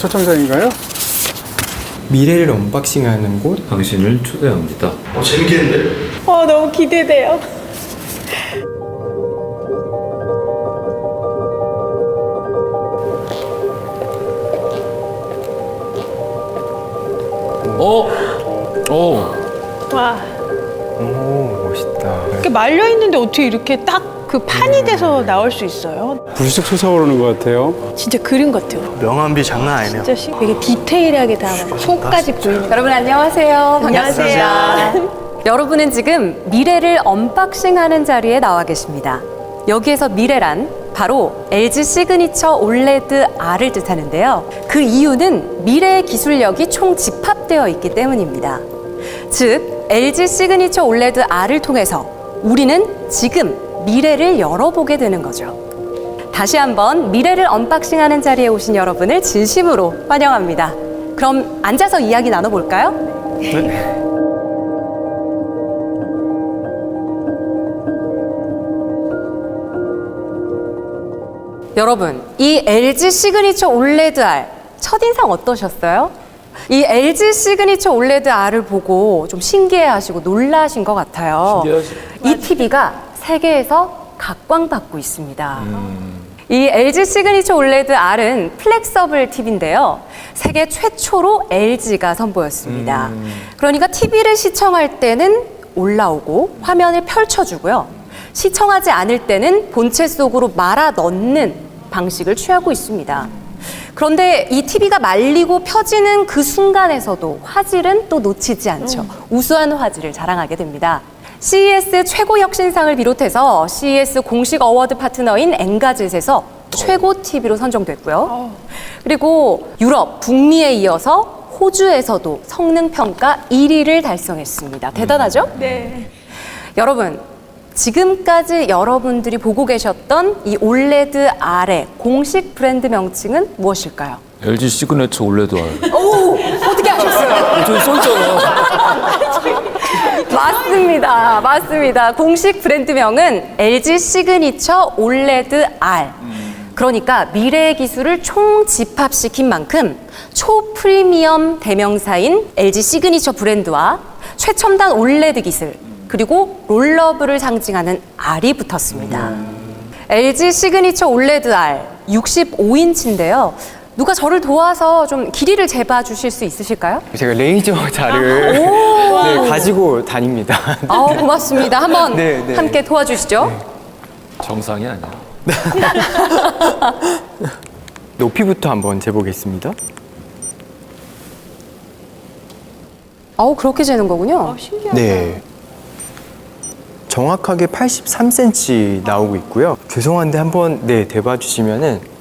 초청장인가요? 미래를 언박싱하는 곳? 당신을 초대합니다. 재밌겠는데? 너무 기대돼요. 와, 오, 멋있다. 이렇게 말려 있는데 어떻게 이렇게 딱 그 판이 돼서 나올 수 있어요? 불쑥 솟아오르는 것 같아요. 진짜 그림 같아요. 명암비 장난 아니네요. 진짜 되게 디테일하게 다 손까지 보이는. 여러분 안녕하세요. 반갑습니다. 안녕하세요. 여러분은 지금 미래를 언박싱하는 자리에 나와 계십니다. 여기에서 미래란 바로 LG 시그니처 올레드 R을 뜻하는데요. 그 이유는 미래의 기술력이 총 집합되어 있기 때문입니다. 즉, LG 시그니처 올레드 R을 통해서 우리는 지금 미래를 열어보게 되는 거죠. 다시 한번 미래를 언박싱하는 자리에 오신 여러분을 진심으로 환영합니다. 그럼 앉아서 이야기 나눠볼까요? 네. 여러분, 이 LG 시그니처 올레드 R 첫인상 어떠셨어요? 이 LG 시그니처 올레드 R을 보고 좀 신기해하시고 놀라신 것 같아요. 이 TV가 세계에서 각광받고 있습니다. 이 LG 시그니처 올레드 R은 플렉서블 TV인데요. 세계 최초로 LG가 선보였습니다. 그러니까 TV를 시청할 때는 올라오고 화면을 펼쳐주고요. 시청하지 않을 때는 본체 속으로 말아 넣는 방식을 취하고 있습니다. 그런데 이 TV가 말리고 펴지는 그 순간에서도 화질은 또 놓치지 않죠. 우수한 화질을 자랑하게 됩니다. CES 최고 혁신상을 비롯해서 CES 공식 어워드 파트너인 엔가젯에서 최고 TV로 선정됐고요. 그리고 유럽, 북미에 이어서 호주에서도 성능 평가 1위를 달성했습니다. 대단하죠? 네. 여러분, 지금까지 여러분들이 보고 계셨던 이 올레드 R의 공식 브랜드 명칭은 무엇일까요? LG 시그네처 올레드 R. 오! 어떻게 아셨어요? 저기 써있잖아. 맞습니다. 맞습니다. 공식 브랜드명은 LG 시그니처 올레드 R. 그러니까 미래의 기술을 총집합시킨 만큼 초프리미엄 대명사인 LG 시그니처 브랜드와 최첨단 올레드 기술, 그리고 롤러블을 상징하는 R이 붙었습니다. LG 시그니처 올레드 R 65인치인데요. 누가 저를 도와서 좀 길이를 재봐 주실 수 있으실까요? 제가 레이저 자를 네, 가지고 다닙니다. 고맙습니다. 한번 네, 네. 함께 도와주시죠. 정상이 아니야. 높이부터 한번 재보겠습니다. 그렇게 재는 거군요. 신기하다. 네. 정확하게 83cm 나오고 있고요. 죄송한데 한번 대봐 주시면은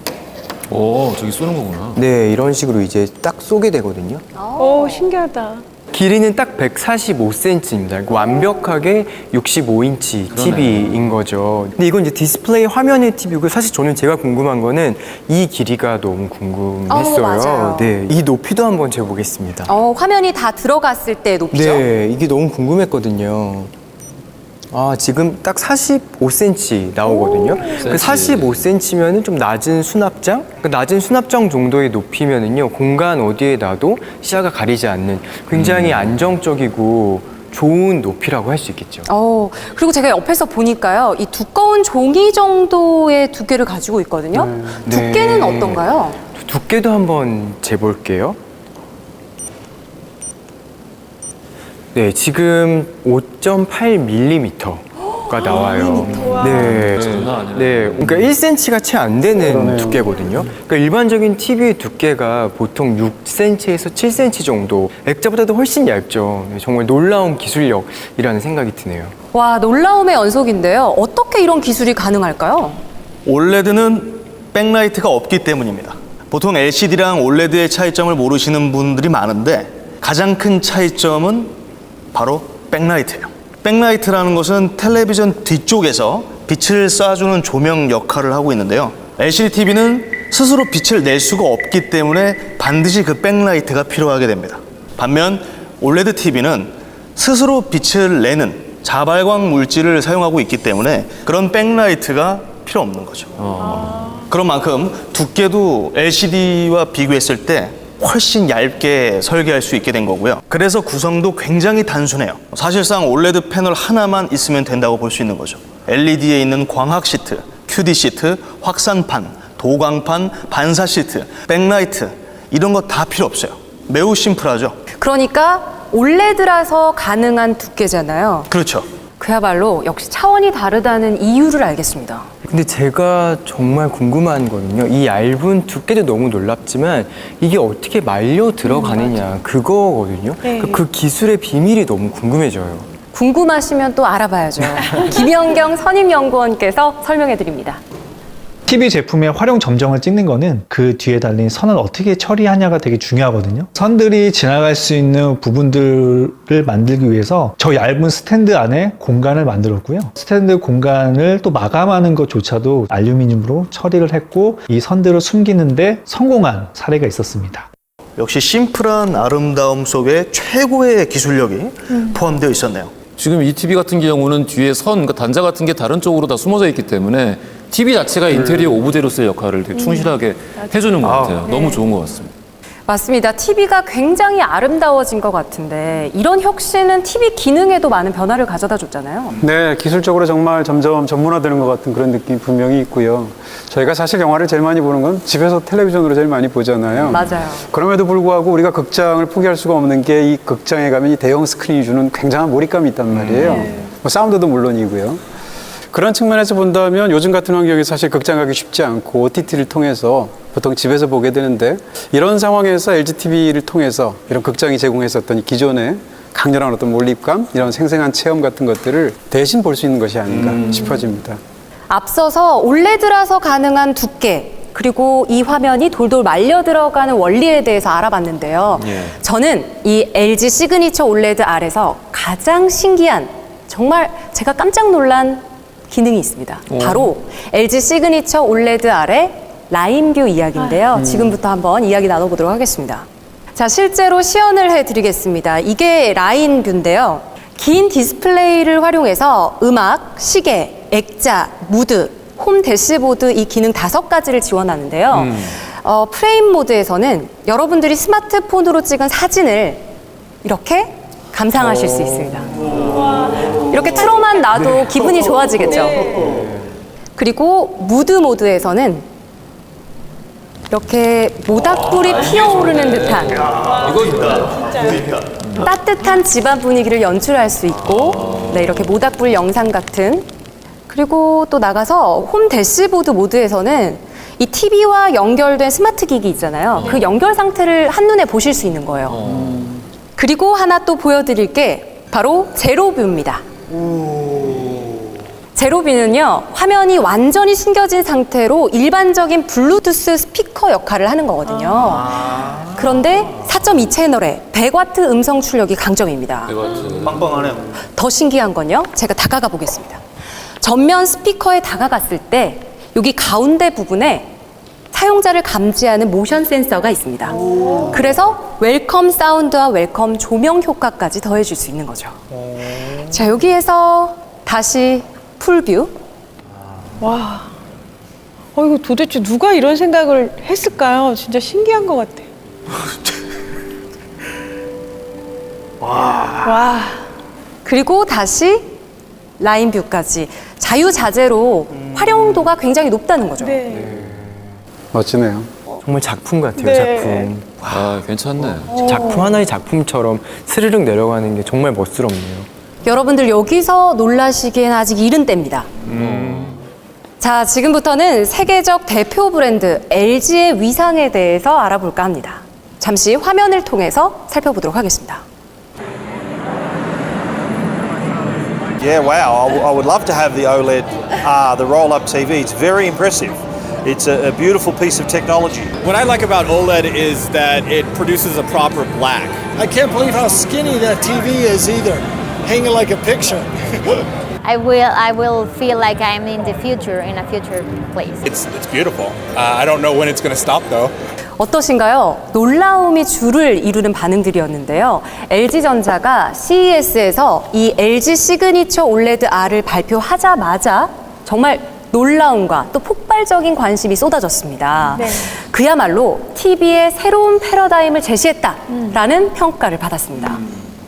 저기 쏘는 거구나. 네, 이런 식으로 이제 딱 쏘게 되거든요. 신기하다. 길이는 딱 145cm입니다. 완벽하게 65인치 TV인 거죠. 근데 이건 이제 디스플레이 화면의 TV고 사실 저는 제가 궁금한 거는 이 길이가 너무 궁금했어요. 맞아요. 네, 이 높이도 한번 재보겠습니다. 화면이 다 들어갔을 때 높이죠? 네, 이게 너무 궁금했거든요. 지금 딱 45cm 나오거든요. 그 45cm면은 좀 낮은 수납장? 그 낮은 수납장 정도의 높이면은요, 공간 어디에 놔도 시야가 가리지 않는 굉장히 안정적이고 좋은 높이라고 할 수 있겠죠. 그리고 제가 옆에서 보니까요, 이 두꺼운 종이 정도의 두께를 가지고 있거든요. 두께는 네. 어떤가요? 두께도 한번 재볼게요. 네, 지금 5.8mm가 나와요. 네, 장난 아니네. 네, 그러니까 1cm가 채 안 되는 두께거든요. 그러니까 일반적인 TV의 두께가 보통 6cm에서 7cm 정도, 액자보다도 훨씬 얇죠. 네, 정말 놀라운 기술력이라는 생각이 드네요. 와, 놀라움의 연속인데요. 어떻게 이런 기술이 가능할까요? 올레드는 백라이트가 없기 때문입니다. 보통 LCD랑 올레드의 차이점을 모르시는 분들이 많은데 가장 큰 차이점은 바로 백라이트예요. 백라이트라는 것은 텔레비전 뒤쪽에서 빛을 쏴주는 조명 역할을 하고 있는데요. LCD TV는 스스로 빛을 낼 수가 없기 때문에 반드시 그 백라이트가 필요하게 됩니다. 반면 올레드 TV는 스스로 빛을 내는 자발광 물질을 사용하고 있기 때문에 그런 백라이트가 필요 없는 거죠. 그런 만큼 두께도 LCD와 비교했을 때 훨씬 얇게 설계할 수 있게 된 거고요. 그래서 구성도 굉장히 단순해요. 사실상 올레드 패널 하나만 있으면 된다고 볼 수 있는 거죠. LED에 있는 광학 시트, QD 시트, 확산판, 도광판, 반사 시트, 백라이트 이런 거 다 필요 없어요. 매우 심플하죠. 그러니까 올레드라서 가능한 두께잖아요. 그렇죠. 그야말로 역시 차원이 다르다는 이유를 알겠습니다. 근데 제가 정말 궁금한 거는요. 이 얇은 두께도 너무 놀랍지만 이게 어떻게 말려 들어가느냐 그거거든요. 네. 그 기술의 비밀이 너무 궁금해져요. 궁금하시면 또 알아봐야죠. 김연경 선임연구원께서 설명해 드립니다. TV 제품의 활용 점정을 찍는 거는 그 뒤에 달린 선을 어떻게 처리하냐가 되게 중요하거든요. 선들이 지나갈 수 있는 부분들을 만들기 위해서 저 얇은 스탠드 안에 공간을 만들었고요. 스탠드 공간을 또 마감하는 것조차도 알루미늄으로 처리를 했고 이 선들을 숨기는데 성공한 사례가 있었습니다. 역시 심플한 아름다움 속에 최고의 기술력이 포함되어 있었네요. 지금 이 TV 같은 경우는 뒤에 선, 그러니까 단자 같은 게 다른 쪽으로 다 숨어져 있기 때문에 TV 자체가 인테리어 오브제로스의 역할을 되게 충실하게 해주는 것 같아요. 너무 좋은 것 같습니다. 맞습니다. TV가 굉장히 아름다워진 것 같은데 이런 혁신은 TV 기능에도 많은 변화를 가져다 줬잖아요. 네, 기술적으로 정말 점점 전문화되는 것 같은 그런 느낌이 분명히 있고요. 저희가 사실 영화를 제일 많이 보는 건 집에서 텔레비전으로 제일 많이 보잖아요. 맞아요. 그럼에도 불구하고 우리가 극장을 포기할 수가 없는 게 이 극장에 가면 이 대형 스크린이 주는 굉장한 몰입감이 있단 말이에요. 뭐 사운드도 물론이고요. 그런 측면에서 본다면 요즘 같은 환경에 사실 극장 가기 쉽지 않고 OTT를 통해서 보통 집에서 보게 되는데 이런 상황에서 LGTV를 통해서 이런 극장이 제공했었던 이 기존의 강렬한 어떤 몰입감, 이런 생생한 체험 같은 것들을 대신 볼 수 있는 것이 아닌가 싶어집니다. 앞서서 올레드라서 가능한 두께 그리고 이 화면이 돌돌 말려 들어가는 원리에 대해서 알아봤는데요. 저는 이 LG 시그니처 올레드 R에서 가장 신기한 정말 제가 깜짝 놀란 기능이 있습니다. 바로 LG 시그니처 올레드 R의 라인뷰 이야기인데요. 지금부터 한번 이야기 나눠보도록 하겠습니다. 자, 실제로 시연을 해드리겠습니다. 이게 라인뷰인데요. 긴 디스플레이를 활용해서 음악, 시계, 액자, 무드, 홈 대시보드 이 기능 5가지를 지원하는데요. 프레임 모드에서는 여러분들이 스마트폰으로 찍은 사진을 이렇게 감상하실 수 있습니다. 이렇게 틀어만 놔도 기분이 좋아지겠죠. 그리고 무드 모드에서는 이렇게 모닥불이 피어오르는 듯한 따뜻한 집안 분위기를 연출할 수 있고 네, 이렇게 모닥불 영상 같은 그리고 또 나가서 홈 대시보드 모드에서는 이 TV와 연결된 스마트 기기 있잖아요. 그 연결 상태를 한눈에 보실 수 있는 거예요. 그리고 하나 또 보여드릴 게 바로 제로뷰입니다. 제로뷰는요, 화면이 완전히 숨겨진 상태로 일반적인 블루투스 스피커 역할을 하는 거거든요. 그런데 4.2 채널에 100W 음성 출력이 강점입니다. 빵빵하네요. 더 신기한 건요, 제가 다가가 보겠습니다. 전면 스피커에 다가갔을 때 여기 가운데 부분에 사용자를 감지하는 모션 센서가 있습니다. 그래서 웰컴 사운드와 웰컴 조명 효과까지 더해줄 수 있는 거죠. 자, 여기에서 다시 풀뷰. 와, 이거 도대체 누가 이런 생각을 했을까요? 진짜 신기한 것 같아요. 와. 그리고 다시 라인뷰까지 자유자재로 활용도가 굉장히 높다는 거죠. 네. 멋지네요. 정말 작품 같아요, 네. 작품. 아, 괜찮네. 작품 하나의 작품처럼 스르륵 내려가는 게 정말 멋스럽네요. 여러분들 여기서 놀라시기엔 아직 이른 때입니다. 자, 지금부터는 세계적 대표 브랜드 LG의 위상에 대해서 알아볼까 합니다. 잠시 화면을 통해서 살펴보도록 하겠습니다. Yeah, wow. I would love to have the OLED, the roll-up TV. It's very impressive. It's a beautiful piece of technology. What I like about OLED is that it produces a proper black. I can't believe how skinny that TV is either, hanging like a picture. I will feel like I'm in the future, in a future place. It's beautiful. I don't know when it's going to stop though. 어떠신가요? 놀라움이 줄을 이루는 반응들이었는데요. LG전자가 CES에서 이 LG 시그니처 올레드 R을 발표하자마자 정말 놀라움과 또 폭발적인 관심이 쏟아졌습니다. 네. 그야말로 TV의 새로운 패러다임을 제시했다라는 평가를 받았습니다.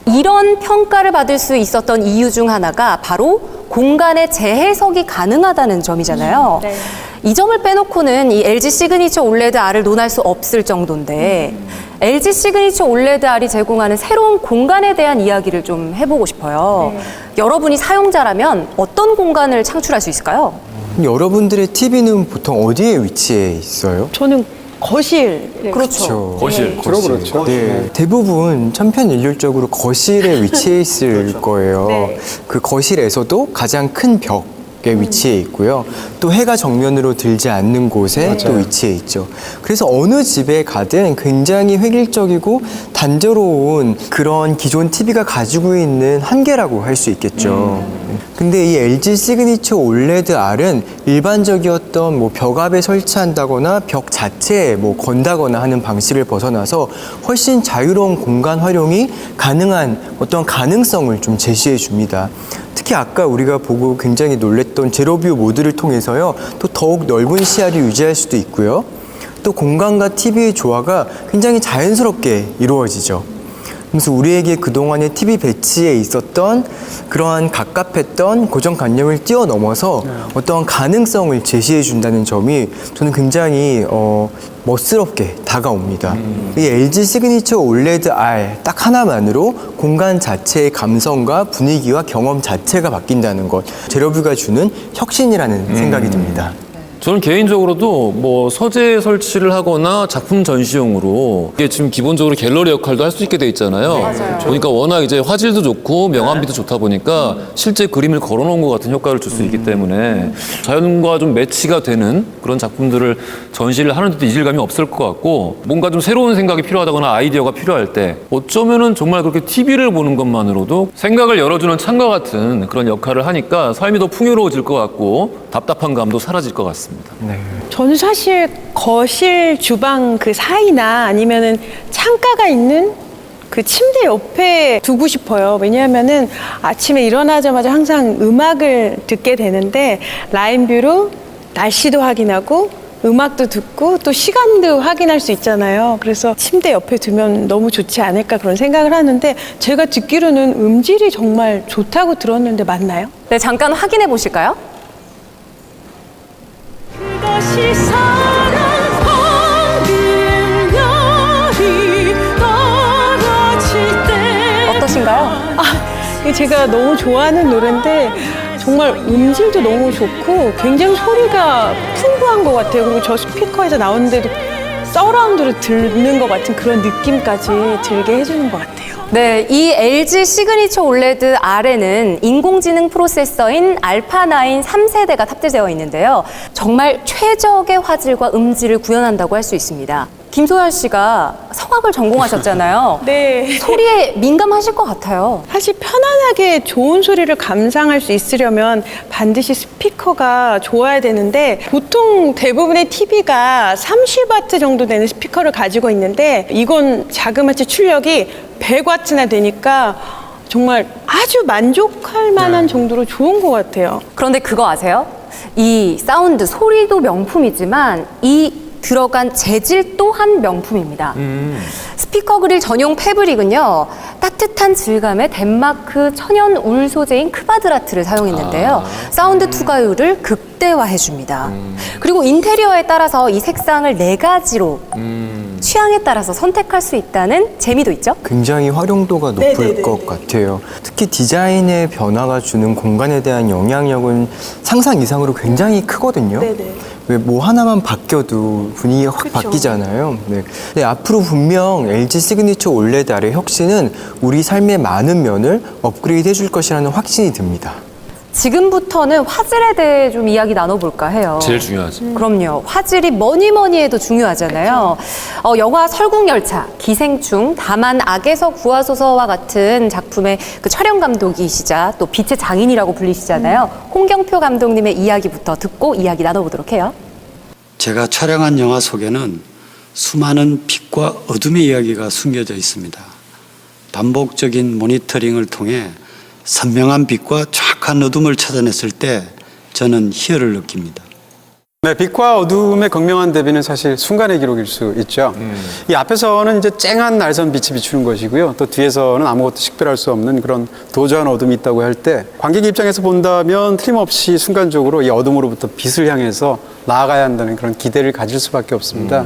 이런 평가를 받을 수 있었던 이유 중 하나가 바로 공간의 재해석이 가능하다는 점이잖아요. 네. 이 점을 빼놓고는 이 LG 시그니처 올레드 R을 논할 수 없을 정도인데 LG 시그니처 올레드 R이 제공하는 새로운 공간에 대한 이야기를 좀 해보고 싶어요. 네. 여러분이 사용자라면 어떤 공간을 창출할 수 있을까요? 여러분들의 TV는 보통 어디에 위치해 있어요? 저는 거실. 그렇죠. 거실. 그렇죠. 네, 대부분 천편일률적으로 거실에 위치해 있을 거예요. 네. 그 거실에서도 가장 큰 벽에 위치해 있고요. 또 해가 정면으로 들지 않는 곳에 또 위치해 있죠. 그래서 어느 집에 가든 굉장히 획일적이고 단조로운 그런 기존 TV가 가지고 있는 한계라고 할 수 있겠죠. 근데 이 LG 시그니처 올레드 R은 일반적이었던 뭐 벽 앞에 설치한다거나 벽 자체에 뭐 건다거나 하는 방식을 벗어나서 훨씬 자유로운 공간 활용이 가능한 어떤 가능성을 좀 제시해 줍니다. 특히 아까 우리가 보고 굉장히 놀랬던 제로뷰 모드를 통해서요, 또 더욱 넓은 시야를 유지할 수도 있고요. 또 공간과 TV의 조화가 굉장히 자연스럽게 이루어지죠. 그래서 우리에게 그동안의 TV 배치에 있었던 그러한 갑갑했던 고정관념을 뛰어넘어서 어떤 가능성을 제시해 준다는 점이 저는 굉장히 멋스럽게 다가옵니다. 이 LG 시그니처 올레드 R 딱 하나만으로 공간 자체의 감성과 분위기와 경험 자체가 바뀐다는 것, 제로뷰가 주는 혁신이라는 생각이 듭니다. 저는 개인적으로도 뭐 서재 설치를 하거나 작품 전시용으로 이게 지금 기본적으로 갤러리 역할도 할 수 있게 돼 있잖아요. 보니까 워낙 이제 화질도 좋고 명암비도 좋다 보니까 실제 그림을 걸어놓은 것 같은 효과를 줄 수 있기 때문에 자연과 좀 매치가 되는 그런 작품들을 전시를 하는데도 이질감이 없을 것 같고, 뭔가 좀 새로운 생각이 필요하다거나 아이디어가 필요할 때 어쩌면은 정말 그렇게 TV를 보는 것만으로도 생각을 열어주는 창과 같은 그런 역할을 하니까 삶이 더 풍요로워질 것 같고 답답한 감도 사라질 것 같습니다. 저는 사실 거실, 주방 그 사이나 아니면은 창가가 있는 그 침대 옆에 두고 싶어요. 왜냐하면은 아침에 일어나자마자 항상 음악을 듣게 되는데 라인뷰로 날씨도 확인하고 음악도 듣고 또 시간도 확인할 수 있잖아요. 그래서 침대 옆에 두면 너무 좋지 않을까 그런 생각을 하는데, 제가 듣기로는 음질이 정말 좋다고 들었는데 맞나요? 네, 잠깐 확인해 보실까요? 그것이 어떠신가요? 이게 제가 너무 좋아하는 노래인데 정말 음질도 너무 좋고 굉장히 소리가 풍부한 것 같아요. 그리고 저 스피커에서 나오는데도 서라운드로 듣는 것 같은 그런 느낌까지 들게 해주는 것 같아요. 네, 이 LG 시그니처 올레드 R에는 인공지능 프로세서인 알파9 3세대가 탑재되어 있는데요. 정말 최적의 화질과 음질을 구현한다고 할 수 있습니다. 김소연 씨가 성악을 전공하셨잖아요. 네. 소리에 민감하실 것 같아요. 사실 편안하게 좋은 소리를 감상할 수 있으려면 반드시 스피커가 좋아야 되는데, 보통 대부분의 TV가 30W 정도 되는 스피커를 가지고 있는데 이건 자그마치 출력이 100W나 되니까 정말 아주 만족할 만한 정도로 좋은 것 같아요. 그런데 그거 아세요? 이 사운드, 소리도 명품이지만 이 들어간 재질 또한 명품입니다. 스피커 그릴 전용 패브릭은요, 따뜻한 질감의 덴마크 천연 울 소재인 크바드라트를 사용했는데요. 사운드 투과율을 극대화해줍니다. 그리고 인테리어에 따라서 이 색상을 4가지로 취향에 따라서 선택할 수 있다는 재미도 있죠? 굉장히 활용도가 높을 것 같아요. 특히 디자인의 변화가 주는 공간에 대한 영향력은 상상 이상으로 굉장히 크거든요. 왜 뭐 하나만 바뀌어도 분위기가 확 바뀌잖아요. 네. 근데 앞으로 분명 LG 시그니처 올레드 R의 혁신은 우리 삶의 많은 면을 업그레이드 해줄 것이라는 확신이 듭니다. 지금부터는 화질에 대해 좀 이야기 나눠볼까 해요. 제일 중요하죠. 그럼요. 화질이 뭐니 해도 중요하잖아요. 영화 설국열차, 기생충, 다만 악에서 구하소서와 같은 작품의 그 촬영 감독이시자 또 빛의 장인이라고 불리시잖아요. 홍경표 감독님의 이야기부터 듣고 이야기 나눠보도록 해요. 제가 촬영한 영화 속에는 수많은 빛과 어둠의 이야기가 숨겨져 있습니다. 반복적인 모니터링을 통해 선명한 빛과 정확한 어둠을 찾아냈을 때 저는 희열을 느낍니다. 네, 빛과 어둠의 극명한 대비는 사실 순간의 기록일 수 있죠. 이 앞에서는 이제 쨍한 날선 빛이 비추는 것이고요. 또 뒤에서는 아무것도 식별할 수 없는 그런 도저한 어둠이 있다고 할 때 관객 입장에서 본다면 틀림없이 순간적으로 이 어둠으로부터 빛을 향해서 나아가야 한다는 그런 기대를 가질 수밖에 없습니다.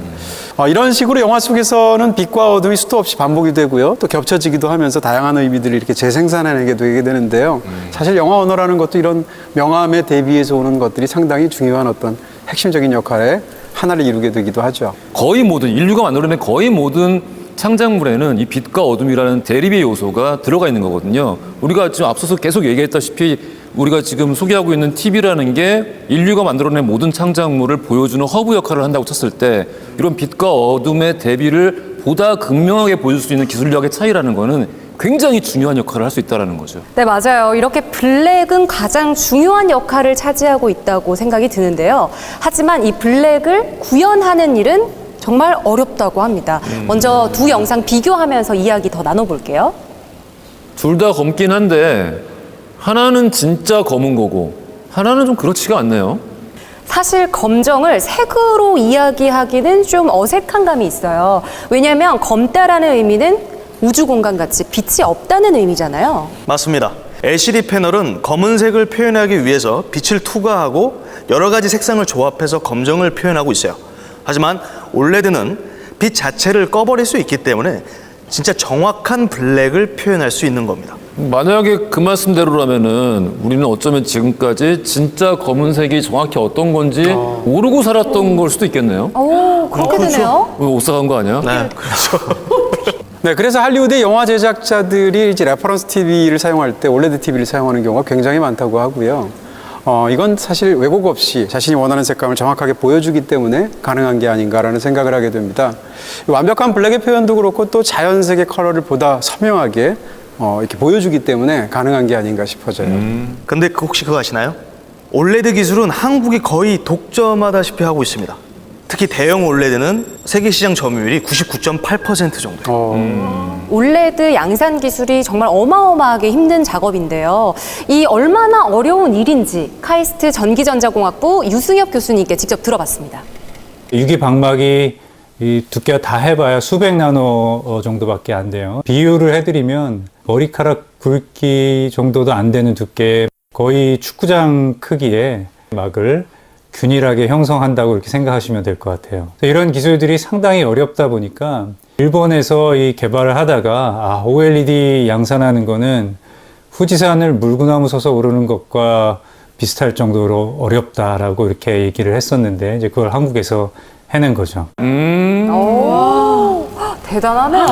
이런 식으로 영화 속에서는 빛과 어둠이 수도 없이 반복이 되고요. 또 겹쳐지기도 하면서 다양한 의미들을 이렇게 재생산해내게 되게 되는데요. 사실 영화 언어라는 것도 이런 명암의 대비에서 오는 것들이 상당히 중요한 어떤 핵심적인 역할에 하나를 이루게 되기도 하죠. 거의 모든 인류가 만들어낸 거의 모든 창작물에는 이 빛과 어둠이라는 대립의 요소가 들어가 있는 거거든요. 우리가 지금 앞서서 계속 얘기했다시피 우리가 지금 소개하고 있는 TV라는 게 인류가 만들어낸 모든 창작물을 보여주는 허브 역할을 한다고 쳤을 때 이런 빛과 어둠의 대비를 보다 극명하게 보여줄 수 있는 기술력의 차이라는 거는 굉장히 중요한 역할을 할 수 있다는 거죠. 네, 맞아요. 이렇게 블랙은 가장 중요한 역할을 차지하고 있다고 생각이 드는데요. 하지만 이 블랙을 구현하는 일은 정말 어렵다고 합니다. 먼저 두 영상 비교하면서 이야기 더 나눠볼게요. 둘 다 검긴 한데 하나는 진짜 검은 거고 하나는 좀 그렇지가 않네요. 사실 검정을 색으로 이야기하기는 좀 어색한 감이 있어요. 왜냐하면 검다라는 의미는 우주 공간 같이 빛이 없다는 의미잖아요. 맞습니다. LCD 패널은 검은색을 표현하기 위해서 빛을 투과하고 여러 가지 색상을 조합해서 검정을 표현하고 있어요. 하지만 OLED는 빛 자체를 꺼버릴 수 있기 때문에 진짜 정확한 블랙을 표현할 수 있는 겁니다. 만약에 그 말씀대로라면은 우리는 어쩌면 지금까지 진짜 검은색이 정확히 어떤 건지 모르고 살았던 걸 수도 있겠네요. 오, 그렇게 되네요. 옷 사간 거 아니야? 네, 그렇죠. 네, 그래서 할리우드의 영화 제작자들이 이제 레퍼런스 TV를 사용할 때 OLED TV를 사용하는 경우가 굉장히 많다고 하고요. 이건 사실 왜곡 없이 자신이 원하는 색감을 정확하게 보여주기 때문에 가능한 게 아닌가라는 생각을 하게 됩니다. 완벽한 블랙의 표현도 그렇고 또 자연색의 컬러를 보다 선명하게 이렇게 보여주기 때문에 가능한 게 아닌가 싶어져요. 근데 혹시 그거 아시나요? OLED 기술은 한국이 거의 독점하다시피 하고 있습니다. 특히 대형 OLED는 세계 시장 점유율이 99.8% 정도예요. OLED 양산 기술이 정말 어마어마하게 힘든 작업인데요. 이 얼마나 어려운 일인지 카이스트 전기전자공학부 유승엽 교수님께 직접 들어봤습니다. 유기 방막이 이 두께가 다 해봐야 수백 나노 정도밖에 안 돼요. 비유를 해드리면 머리카락 굵기 정도도 안 되는 두께, 거의 축구장 크기의 막을 균일하게 형성한다고 이렇게 생각하시면 될 것 같아요. 이런 기술들이 상당히 어렵다 보니까 일본에서 이 개발을 하다가 OLED 양산하는 거는 후지산을 물구나무 서서 오르는 것과 비슷할 정도로 어렵다라고 이렇게 얘기를 했었는데 이제 그걸 한국에서 해낸 거죠. 오, 대단하네요.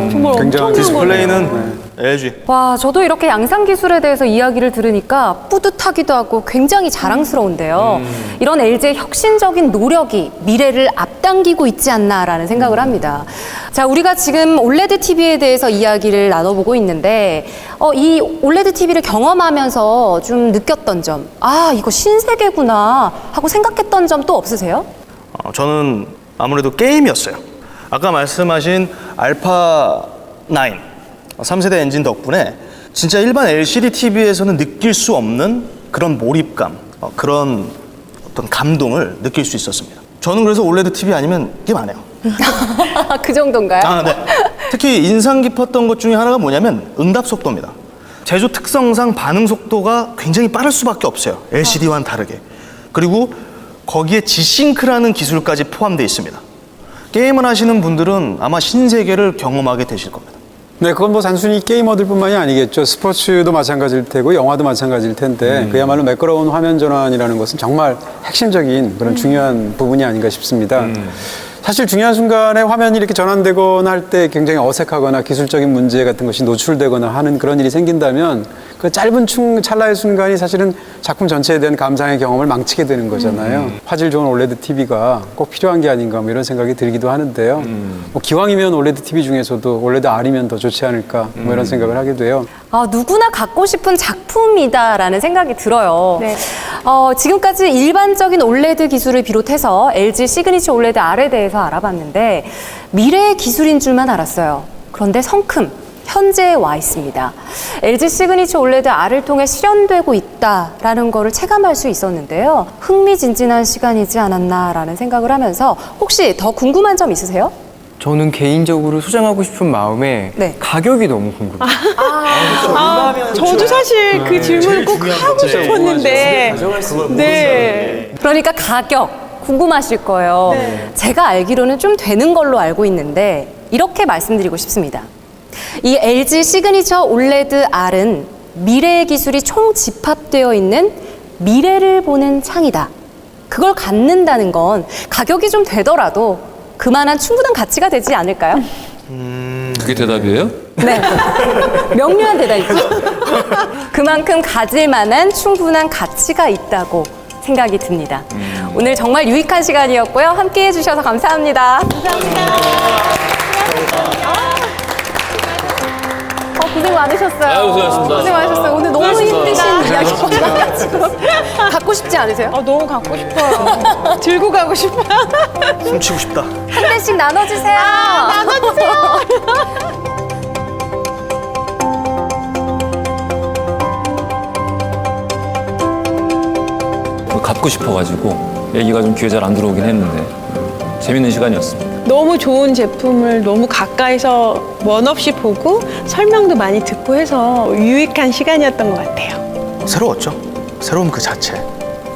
정말 엄청난 디스플레이는 LG. 와, 저도 이렇게 양산 기술에 대해서 이야기를 들으니까 뿌듯하기도 하고 굉장히 자랑스러운데요. 이런 LG의 혁신적인 노력이 미래를 앞당기고 있지 않나라는 생각을 합니다. 자, 우리가 지금 OLED TV에 대해서 이야기를 나눠보고 있는데 이 OLED TV를 경험하면서 좀 느꼈던 점, 이거 신세계구나 하고 생각했던 점 또 없으세요? 저는 아무래도 게임이었어요. 아까 말씀하신 알파 9 3세대 엔진 덕분에 진짜 일반 LCD TV에서는 느낄 수 없는 그런 몰입감, 그런 어떤 감동을 느낄 수 있었습니다. 저는 그래서 OLED TV 아니면 게임 안 해요. 그 정도인가요? 네. 특히 인상 깊었던 것 중에 하나가 뭐냐면 응답 속도입니다. 제조 특성상 반응 속도가 굉장히 빠를 수밖에 없어요. LCD와는 다르게. 그리고 거기에 G싱크라는 기술까지 포함되어 있습니다. 게임을 하시는 분들은 아마 신세계를 경험하게 되실 겁니다. 네, 그건 뭐 단순히 게이머들뿐만이 아니겠죠. 스포츠도 마찬가지일 테고 영화도 마찬가지일 텐데 그야말로 매끄러운 화면 전환이라는 것은 정말 핵심적인 그런 중요한 부분이 아닌가 싶습니다. 사실 중요한 순간에 화면이 이렇게 전환되거나 할 때 굉장히 어색하거나 기술적인 문제 같은 것이 노출되거나 하는 그런 일이 생긴다면 그 짧은 찰나의 순간이 사실은 작품 전체에 대한 감상의 경험을 망치게 되는 거잖아요. 화질 좋은 OLED TV가 꼭 필요한 게 아닌가 뭐 이런 생각이 들기도 하는데요. 뭐 기왕이면 OLED TV 중에서도 OLED R이면 더 좋지 않을까 뭐 이런 생각을 하게 돼요. 누구나 갖고 싶은 작품이다라는 생각이 들어요. 네. 지금까지 일반적인 OLED 기술을 비롯해서 LG 시그니처 OLED R에 대해서 알아봤는데 미래의 기술인 줄만 알았어요. 그런데 성큼 현재에 와 있습니다. LG 시그니처 올레드 R을 통해 실현되고 있다라는 거를 체감할 수 있었는데요. 흥미진진한 시간이지 않았나라는 생각을 하면서 혹시 더 궁금한 점 있으세요? 저는 개인적으로 소장하고 싶은 마음에 네. 가격이 너무 궁금해요. 저도 사실 그 질문을 꼭 하고 싶었는데. 네. 그러니까 가격 궁금하실 거예요. 제가 알기로는 좀 되는 걸로 알고 있는데 이렇게 말씀드리고 싶습니다. 이 LG 시그니처 올레드 R은 미래의 기술이 총 집합되어 있는 미래를 보는 창이다. 그걸 갖는다는 건 가격이 좀 되더라도 그만한 충분한 가치가 되지 않을까요? 그게 대답이에요? 네. 명료한 대답이죠. 그만큼 가질 만한 충분한 가치가 있다고 생각이 듭니다. 오늘 정말 유익한 시간이었고요. 함께 해주셔서 감사합니다. 고생 많으셨어요. 아유, 고생하셨습니다. 고생 많으셨어요. 오늘 너무 힘드신 이야기 많아가지고. 갖고 싶지 않으세요? 너무 갖고 싶어요. 들고 가고 싶어요. 훔치고 싶다. 한 대씩 나눠주세요. 갖고 싶어가지고 얘기가 좀 귀에 잘 안 들어오긴 했는데 재밌는 시간이었습니다. 너무 좋은 제품을 너무 가까이서 원 없이 보고 설명도 많이 듣고 해서 유익한 시간이었던 것 같아요. 새로웠죠. 새로운 그 자체.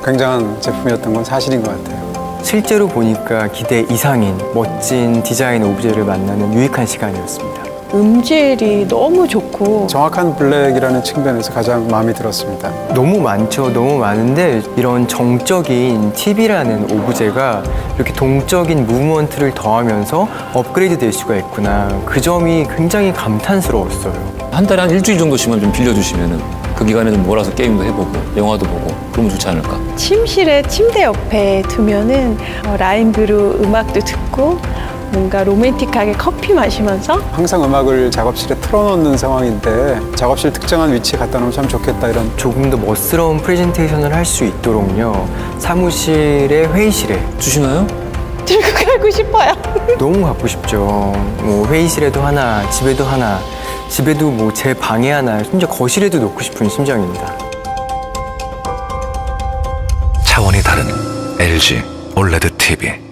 굉장한 제품이었던 건 사실인 것 같아요. 실제로 보니까 기대 이상인 멋진 디자인 오브제를 만나는 유익한 시간이었습니다. 음질이 너무 좋고 정확한 블랙이라는 측면에서 가장 마음에 들었습니다. 너무 많죠. 너무 많은데 이런 정적인 TV라는 오브제가 이렇게 동적인 무브먼트를 더하면서 업그레이드 될 수가 있구나. 그 점이 굉장히 감탄스러웠어요. 한 달에 한 일주일 정도씩만 좀 빌려주시면은 그 기간에 좀 몰아서 게임도 해보고 영화도 보고 그러면 좋지 않을까. 침실에 침대 옆에 두면은 라인브루 음악도 듣고 뭔가 로맨틱하게 커피 마시면서 항상 음악을 작업실에 틀어놓는 상황인데 작업실 특정한 위치에 갖다 놓으면 참 좋겠다 이런. 조금 더 멋스러운 프레젠테이션을 할 수 있도록요. 사무실에 회의실에 주시나요? 들고 가고 싶어요. 너무 갖고 싶죠. 뭐 회의실에도 하나, 집에도 하나, 집에도 뭐 제 방에 하나, 심지어 거실에도 놓고 싶은 심정입니다. 차원이 다른 LG 올레드 TV.